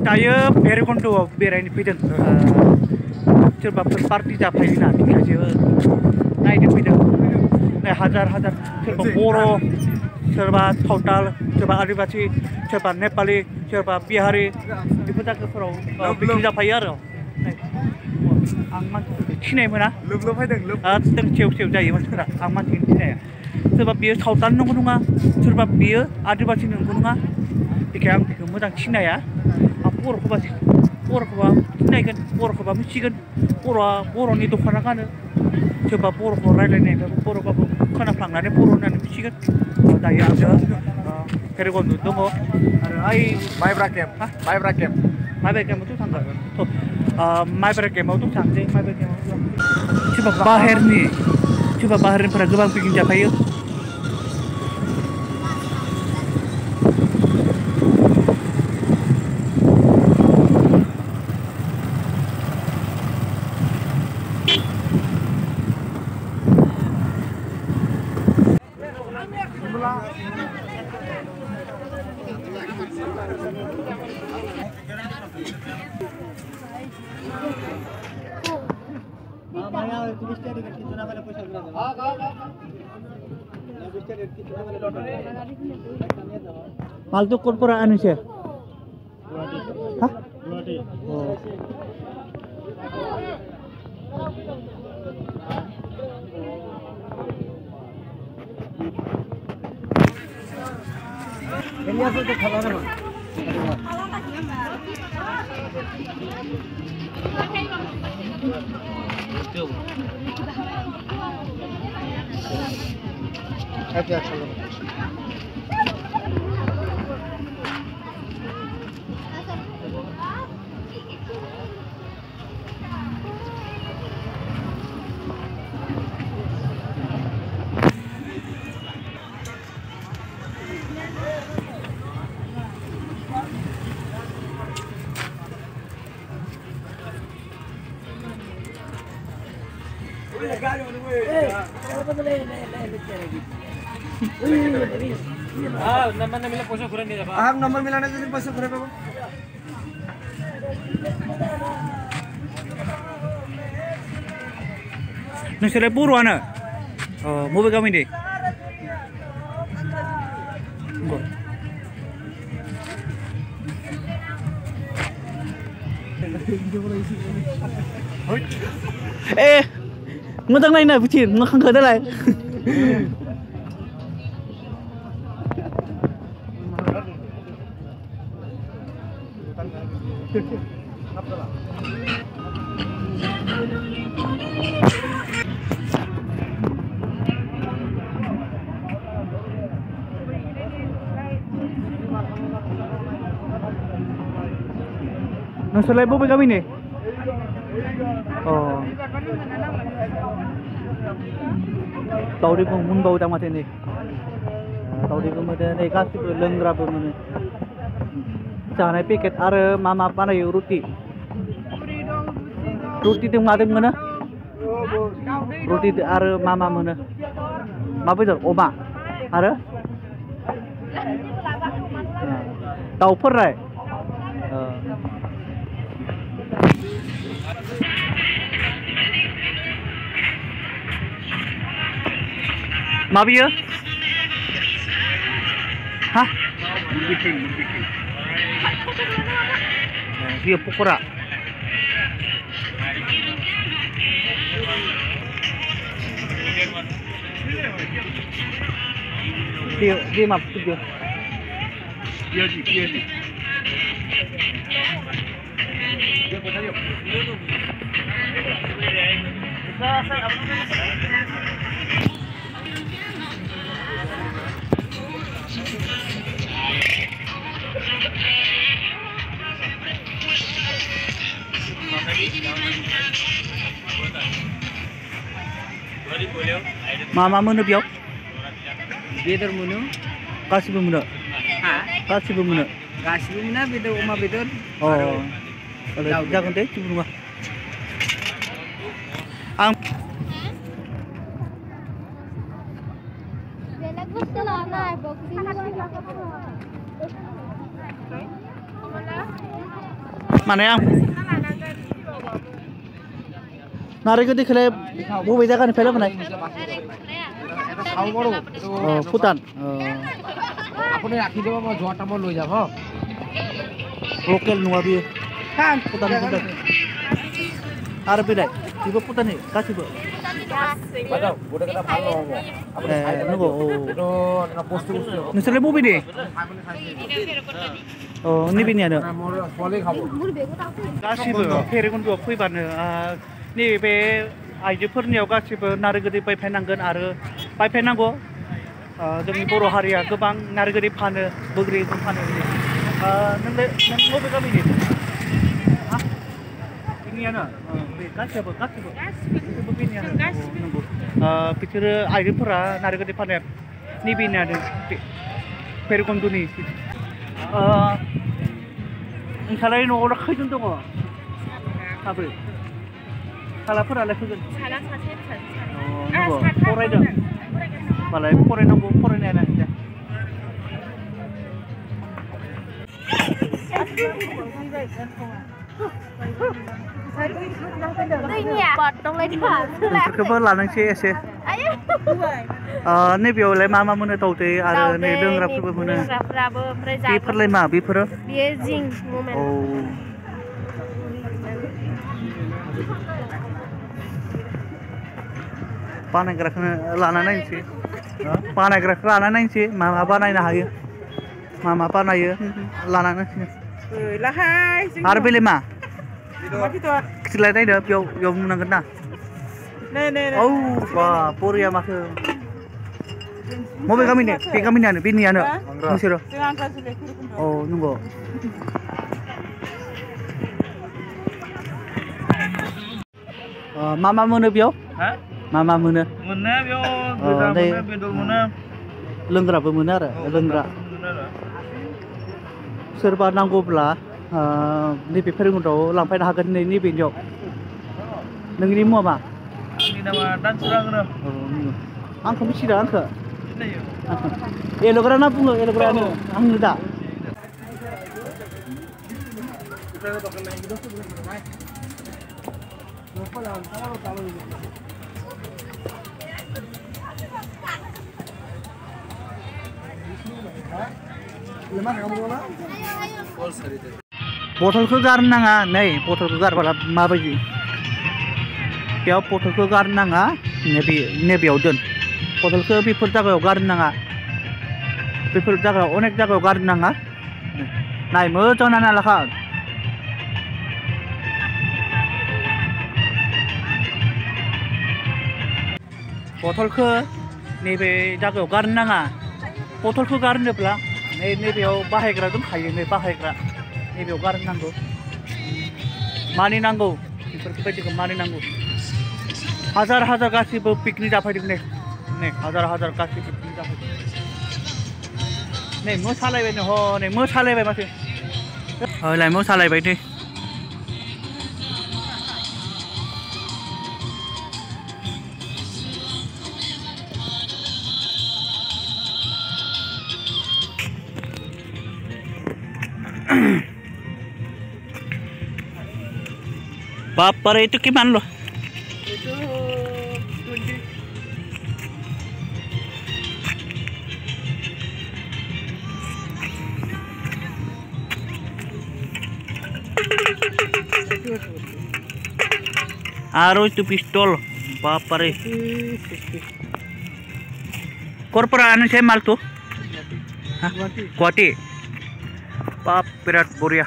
दायो भैरबकुन्द'आव बेरायनो फैदों सोरबाफोर पार्टि जाफैयोना बेखायसो नायनो फैदों हाजार हाजार सोरबा बर' सोरबा सावताल सोरबा आदिबासि सोरबा नेपालि सोरबा बिहारि बेफोर जायगाफोराव पिकनिक जाफायो आरो आं मानसिफोरखौ सिनाय मोना एकदम सेव सेव जायो मानसिफोरा आं मानसिखौनो सिनाया सोरबा बियो सावताल नंगौ नङा सोरबा बियो आदिबासि नंगौ नङा बेखायनो आं बेखौ मोजां सिनाया बर'खौबा सिनायगोन बर'खौबा मिथिगोन बर'नि दख'ना गानो सोरबा बर'खौ रायज्लायनायबाबो बर'बाबो खोनाफ्लांनानै बर' होननानै मिथिगोन दायो आङो भैरबकुन्द' दङ आरो माइब्रा केम्पआवथ' थांगोन माइब्रा केम्पआवथ' थांसै माइब्रा केम्पआव सोरबा बाहेरनिफोरा गोबां पिकनिक जाफायो Paltu korpora anu sih? Hah? Oh. Ini apa tuh kalau apa? Aja kalau. Nomor milan aja pasok berapa, Bang? Nasi puro ana. Oh, mau kami deh. Ngutang lain na bucin, ngakang kada lai. Nasa live ba kami ni? Oh. Tahu di pun bau tamat ini. Tahu di kemudian kasih lengra pun mana. Jangan piket ada mama apa na roti. Roti tu ngadem mana? Roti tu ada mama mana? Apa itu? Oma. Ada? Tahu perai. Mabia? Hah? Bikin. Dia pukura. Dia map tu dia. Dia. Mama mana biar? Bedor munu. Kasih bumuna. Kasih bumuna. Kasih bumuna bedor oma bedor. Oh. Kalau jangan deh cuma. Mana yang? Narik ke dikele, bu beda kan film mana? Oh, Bhutan. আপুনি ৰাখি দিব মই যোৱাটা মই লৈ যাম হ Lokal nuabi. Kan, Bhutan. Arab beda. Tiba Bhutan nih, kasih bu. বাদাও গোটা কথা ভাল নহব Nunggu. itu na post Misalnya bu beda. Oh, ini bini ada. মোৰ ফলে খাব गासिबो फेरगुन्डुआव फैबानो नैबे आइजोफोरनियाव गासिबो नारगोदै बायफैनांगोन आरो बायफैनांगौ जोंनि बर' हारिया गोबां नारगोदै फानो बोग्रिबो फानो नोंलाय नों बबे गामिनि बिनियानो बे गासिबो बिनियानो नंगौ बिसोरो आइजोफोरा नारगोदै फानो नैबेनियानो फेरगुन्डुनि नोंसालाय न'आव खैजन दङ साब्रै सालाफोरालाय फैगोन साला सासे फरायदों मालाय फरायनांगौ फरायनायानो नोंसोरखौबो लानांसै एसे नैबेयावलाय मा मा मोनो दाउदै आरो नै लोंग्राफोरबो मोनो बेफोरलाय मा बेफोरो बेयो जिं मोमेन्ट बानायग्राखौनो लाना नायनोसै बानायग्राखौ लाना नायनोसै मा मा बानायनो हायो मा मा बानायो लाना नायनोसै आरो बेलाय मा खिथिलाय नायदो बेयाव नुनांगोन ना औ बा बरिया माथो बबे गामिनि बे गामिनियानो बेनियानो नोंसोरो औ नंगौ मा मा मोनो बेयाव मा मा मोनो बेयाव गोजा मोनो बेदर मोनो लोंग्राबो मोनो आरो लोंग्रा सोरबा नांगौब्ला नैबे फेरगुन्डुआव लांफैनो हागोन नैबेनियाव नोंनि मुङा मा आंनि नामा दानसुरा होनो आंखौ मिथिदों आंखौ एल'ग्रा ना बुङो एल'ग्रायानो आंनो दा बथलखौ गारनो नाङा नै बथलखौ गारबोला माबायदि बेयाव बथलखौ गारनो नाङा नैबेयाव दोन बथलखौ बेफोर जायगायाव गारनो नाङा बेफोर जायगायाव अनेक जायगायाव गारनो नाङा नाय मोजां नायना लाखा बथलखौ नैबे जायगायाव गारनो नाङा बथलखौ गारनोब्ला नैबेयाव बाहायग्रा दंखायो नै बाहायग्रा नैबेयाव गारनांगौ मानिनांगौ बेफोरबायदिखौ मानिनांगौ हाजार हाजार गासिबो पिकनिक जाफैदों नै हाजार हाजार गासिबो पिकनिक जाफैदों नै मोसालायबाय नै हनै मोसालायबाय माथो हयलाय मोसालायबाय नै Bapak itu gimana loh? Itu 20. Aro itu pistol, bapak korporan saya mal tuh, kuati, bap berat boria.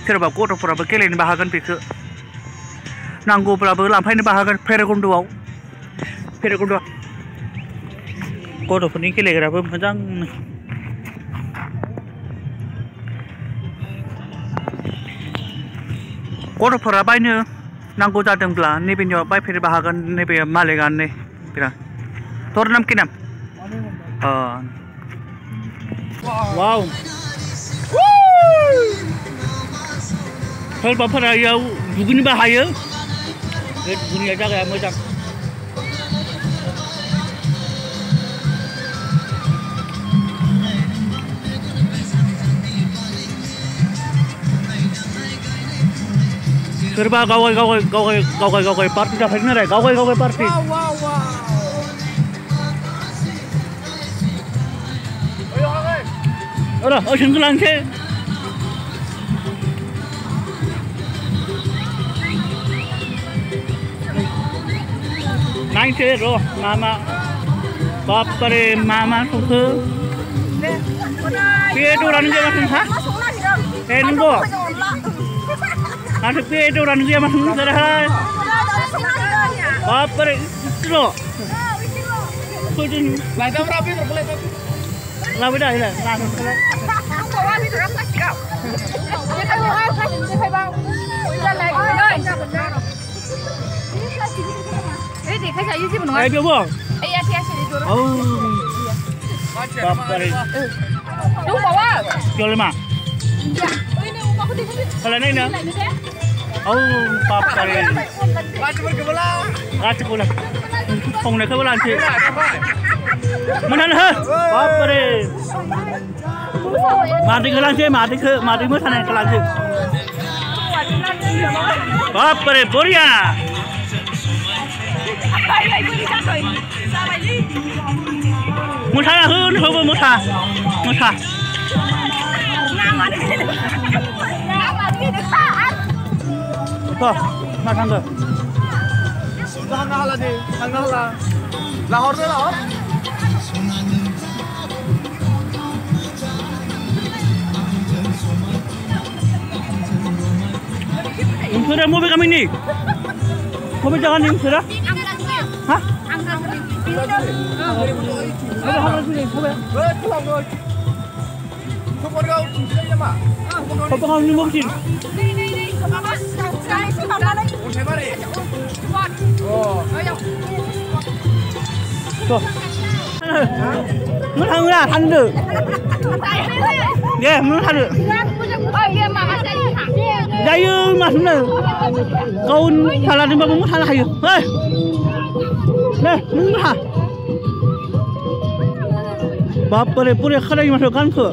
सोरबा गथ'फोराबो गेलेनो बाहागोन बेखौ नांगौब्लाबो लांफैनो बाहागोन फेरगुन्डुआव गथ'फोरनि गेलेग्राबो मोजां गथ'फोरा बायनो नांगौ जादोंब्ला नैबेनियाव बायफैनो बाहागोन नैबे मालिकआनो बिराद तोर नाम कि नाम वाव सोरबाफोरा इयाव दुगैनोबो हायो बे दुगैनाय जायगाया मोजां सोरबा गावगाय पार्टी जाफैदों आरो गावगाय पार्टी ओजोंखौ लांसै नायसै र' मा बापरे मा संखो बेदरानो गैया माथो नोंहा नंगौ माथो बेदरानो गैया माथो नोंसोरहाय बापरे र' लाबोबाय दा लाबोबाय देखायजायो जेबो नङा बेयावबो औ बापरे दंबावो jual मा kalau naik oh bapak raja bola phong này các bạn chị mana hả bapak mati ke lanjut mati mu sana ke lanjut bapak Boria musa hơn không musa Kok, makan tuh. Tanggal lah nih, tanggal lah. Lahore tuh Lahore. Sudah mobil kami nih. Mobil jangan nih sudah. Hah? Apa kau nih mobil? Tuh. Muốn thằng là thằng được. Yeah, muốn thằng được. Đây mà thằng này. Kau salah di bawah salah ayo. Hei. Nih, muốn hả? Bapak pure khadai masuk kan ke?